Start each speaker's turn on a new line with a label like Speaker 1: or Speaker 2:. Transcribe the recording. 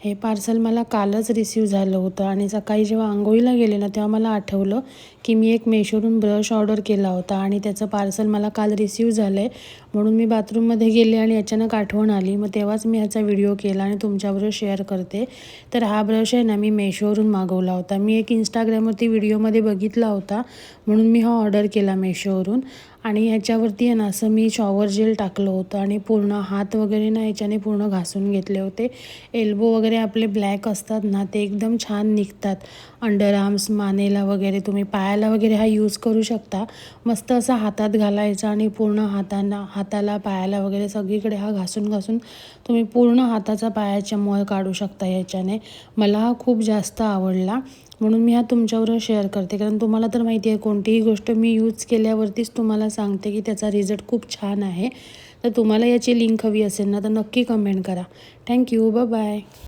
Speaker 1: हे पार्सल मला कालच रिसीव्ह झालं होतं आणि सकाळी जेव्हा अंघोळीला गेले ना तेव्हा मला आठवलं की मी एक मेशोवरून ब्रश ऑर्डर केला होता आणि त्याचं पार्सल मला काल रिसीव्ह झालं आहे. म्हणून मी बाथरूममध्ये गेले आणि अचानक आठवण आली. मग तेव्हाच मी ह्याचा व्हिडिओ केला आणि तुमच्याबरोबर शेअर करते. तर हा ब्रश आहे ना मी मेशोवरून मागवला होता. मी एक इंस्टाग्रामवरती व्हिडिओमध्ये बघितला होता म्हणून मी हा ऑर्डर केला मेशोवरून. आणि ह्याच्यावरती आहे ना असं मी शॉवर जेल टाकलं होतं आणि पूर्ण हात वगैरे ना ह्याच्याने पूर्ण घासून घेतले होते. एल्बो वगैरे आपले ब्लॅक असतात ना ते एकदम छान निघतात. अंडर आर्म्स, मानेला वगैरे, तुम्ही पायाला वगैरे हा यूज करू शकता. मस्त असा हातात घालायचा आणि पूर्ण हाताला पायाला वगैरे सगळीकडे हा घासून घासून तुम्ही पूर्ण हाताचा पायाच्या मळ काढू शकता याच्याने. मला हा खूप जास्त आवडला म्हणून मी हा तुमच्याबरोबर शेअर करते. कारण तुम्हाला तर माहिती आहे कोणतीही गोष्ट मी यूज केल्यावरतीच तुम्हाला सांगते की त्याचा रिझल्ट खूप छान आहे. तर तुम्हाला याची लिंक हवी असेल ना तर नक्की कमेंट करा. थँक्यू. बाय.